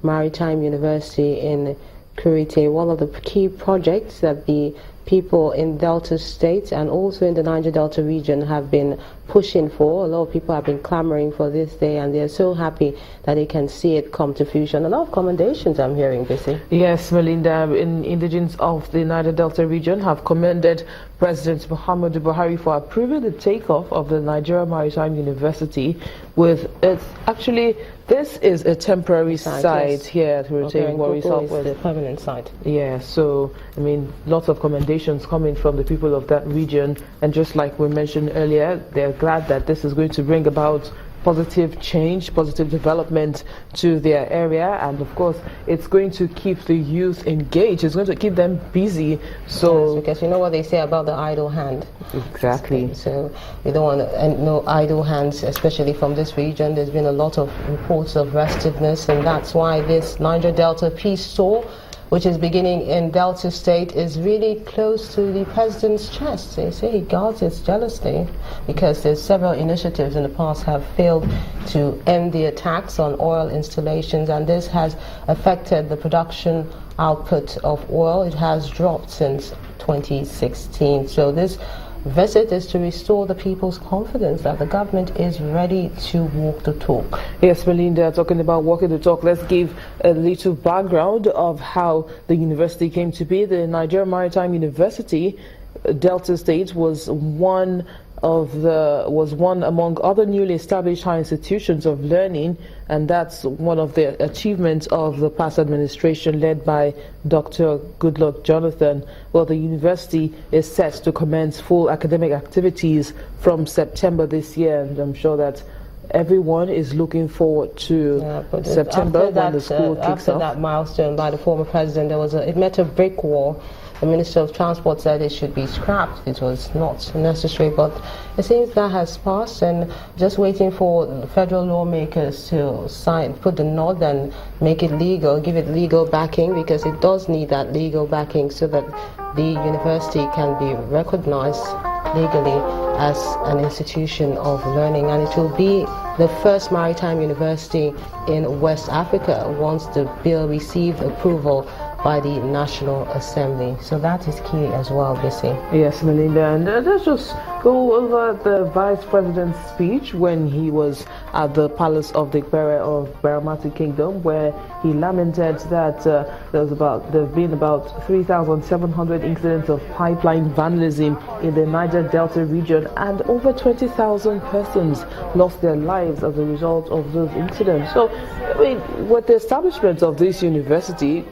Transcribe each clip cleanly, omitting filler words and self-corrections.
Maritime University in Kurite, one of the key projects that the people in Delta State and also in the Niger Delta region have been pushing for. A lot of people have been clamoring for this day, and they're so happy that they can see it come to fruition. A lot of commendations I'm hearing, Bissy. Yes, Melinda, indigenes of the Niger Delta region have commended President Muhammadu Buhari for approving the takeoff of the Nigerian Maritime University with its, actually, this is a temporary site here at Kurite, Is the permanent site. Yeah, so, I mean, lots of commendations coming from the people of that region, and just like we mentioned earlier, they're glad that this is going to bring about positive change, positive development to their area, and of course it's going to keep the youth engaged, it's going to keep them busy. So yes, because you know what they say about the idle hand. Exactly. So we don't want no idle hands, especially from this region. There's been a lot of reports of restiveness, and that's why this Niger Delta Peace Tour, which is beginning in Delta State, is really close to the president's chest. They say he guards it jealously because there's several initiatives in the past have failed to end the attacks on oil installations, and this has affected the production output of oil. It has dropped since 2016. So this visit is to restore the people's confidence that the government is ready to walk the talk. Yes, Melinda, talking about walking the talk, let's give a little background of how the university came to be. The Nigerian Maritime University, Delta State, was one among other newly established high institutions of learning, and that's one of the achievements of the past administration led by Dr. Goodluck Jonathan. Well, the university is set to commence full academic activities from September this year, and I'm sure that everyone is looking forward to September when the school kicks after off. That milestone by the former president, it met a brick wall. The Minister of Transport said it should be scrapped. It was not necessary, but it seems that has passed, and just waiting for federal lawmakers to put the nod and make it legal, give it legal backing, because it does need that legal backing so that the university can be recognized legally as an institution of learning, and it will be the first maritime university in West Africa once the bill received approval by the National Assembly. So that is key as well, Bissy. Yes, Melinda, and let's just go over the Vice President's speech when he was at the Palace of the Ikpere of Baramati Kingdom, where he lamented that there have been about 3,700 incidents of pipeline vandalism in the Niger Delta region, and over 20,000 persons lost their lives as a result of those incidents. So, I mean, with the establishment of this university,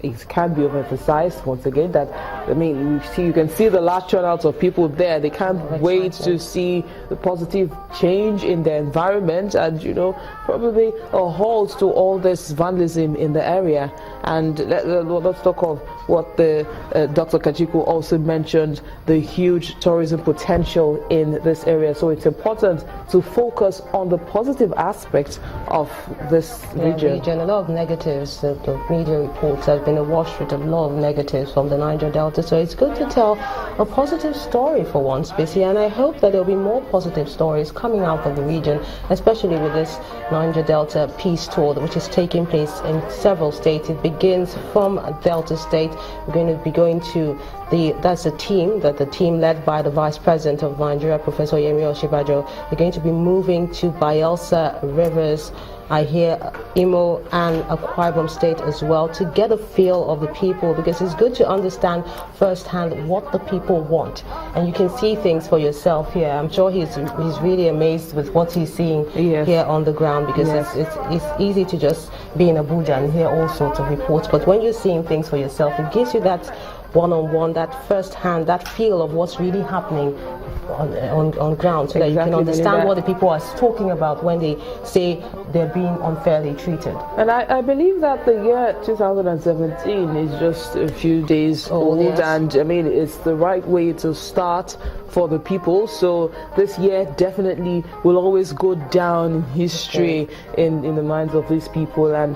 it can be overemphasized once again that, I mean, you can see the large turnout of people there. They can't wait to see the positive change in their environment, and, you know, probably a halt to all this vandalism in the area. And let's talk of what the Dr. Kachiku also mentioned, the huge tourism potential in this area. So it's important to focus on the positive aspects of this region. A lot of negatives, the media reports have been awash with a lot of negatives from the Niger Delta. So it's good to tell a positive story for once, Bissy, and I hope that there'll be more positive stories coming out of the region, especially with this Niger Delta Peace Tour, which is taking place in several states. It begins from Delta State. We're going to be going to the team led by the Vice President of Nigeria, Professor Osinbajo. We're going to be moving to Bayelsa, Rivers, I hear Imo and Akwa Ibom State as well, to get a feel of the people, because it's good to understand firsthand what the people want, and you can see things for yourself here. I'm sure he's really amazed with what he's seeing here on the ground, because it's easy to just be in Abuja and hear all sorts of reports, but when you're seeing things for yourself, it gives you that one-on-one, that first-hand, that feel of what's really happening on ground, so that you can understand what the people are talking about when they say they're being unfairly treated. And I believe that the year 2017 is just a few days old, and I mean, it's the right way to start for the people. So this year definitely will always go down in history in the minds of these people. And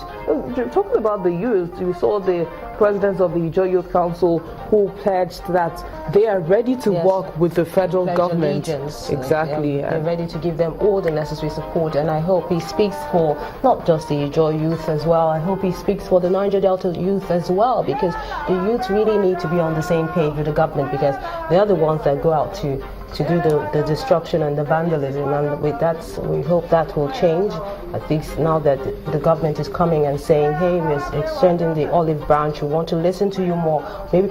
talking about the youth, we saw the presidents of the Ijaw Youth Council who pledged that they are ready to work with the federal government. Exactly. They're ready to give them all the necessary support, and I hope he speaks for not just the Ijaw youth as well. I hope he speaks for the Niger Delta youth as well, because the youth really need to be on the same page with the government, because they're the ones that go out to do the destruction and the vandalism, and with that we hope that will change, at least now that the government is coming and saying, hey, we're extending the olive branch, we want to listen to you more.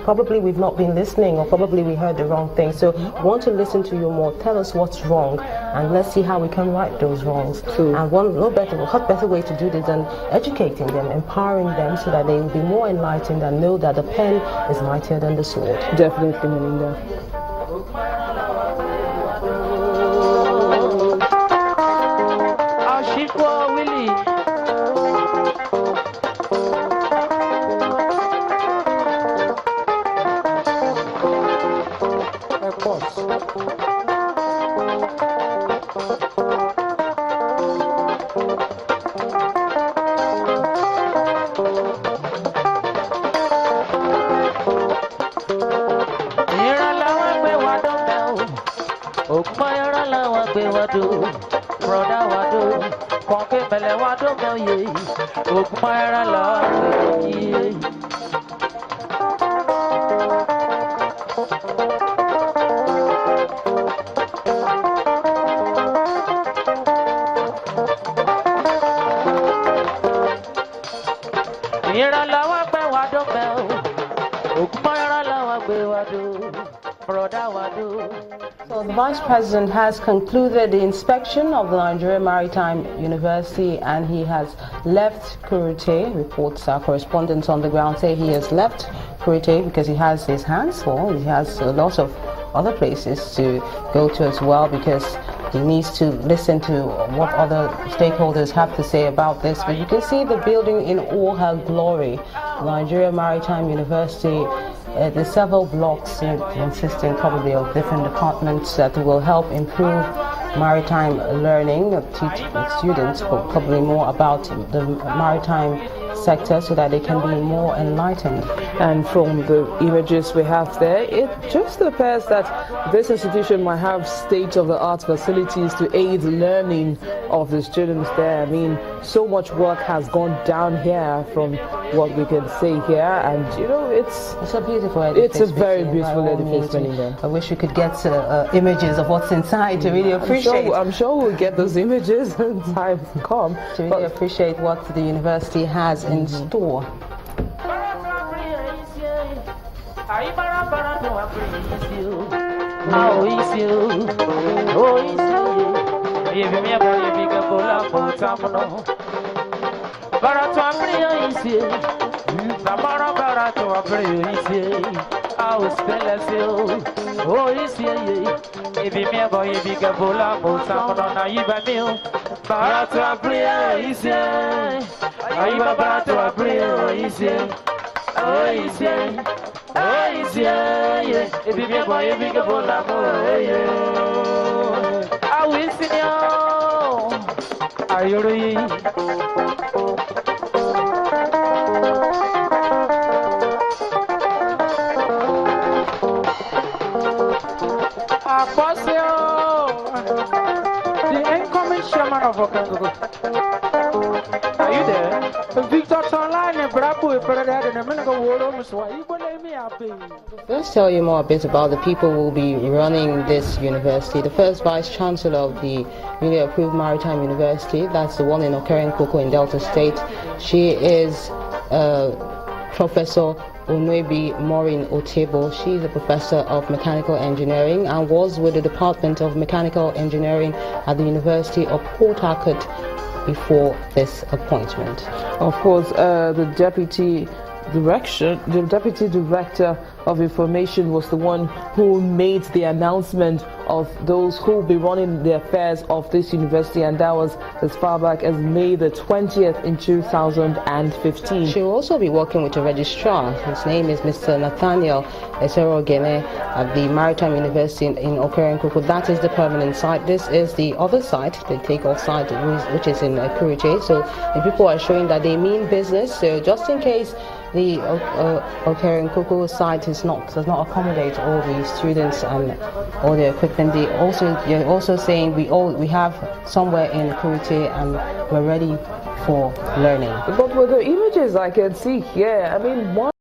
Probably we've not been listening, or probably we heard the wrong thing, so we want to listen to you more. Tell us what's wrong, and let's see how we can right those wrongs. And what better way to do this than educating them, empowering them, so that they will be more enlightened and know that the pen is mightier than the sword. Definitely, Melinda. So the Vice President has concluded the inspection of the Nigerian Maritime University, and he has left Kurute. Reports our correspondents on the ground say he has left Kurute because he has his hands full. He has a lot of other places to go to as well, because he needs to listen to what other stakeholders have to say about this. But you can see the building in all her glory. Nigeria Maritime University. There's several blocks consisting probably of different departments that will help improve maritime learning, teach students probably more about the maritime sector, so that they can be more enlightened. And from the images we have there, it just appears that this institution might have state-of-the-art facilities to aid learning of the students there. I mean, so much work has gone down here from what we can say here, and it's a beautiful edifice. It's a very beautiful edifice. I wish we could get images of what's inside to really appreciate. I'm sure we'll get those images in time to come. To really appreciate what the university has in store. Are you ready? The incoming chairman of Okango. Are you there? Victor's online and Bravo and a minute ago, so you will let me up. Let's tell you more a bit about the people who will be running this university. The first Vice Chancellor of the newly approved Maritime University, that's the one in Okerenkoko in Delta State. She is Professor Onwebi Maureen Otebo. She is a professor of mechanical engineering and was with the Department of Mechanical Engineering at the University of Port Harcourt before this appointment. Of course, the Deputy Director of Information was the one who made the announcement of those who will be running the affairs of this university, and that was as far back as May the 20th in 2015. She will also be working with a registrar. His name is Mr. Nathaniel Eserogene at the Maritime University in Okere-Nkuku. That is the permanent site. This is the other site, the take-off site, which is in Kuruje. So the people are showing that they mean business. So just in case the Okere-Nkuku site does not accommodate all the students and all the equipment, they're also saying we have somewhere in Kuruje and we're ready for learning. But with the images I can see here, I mean, one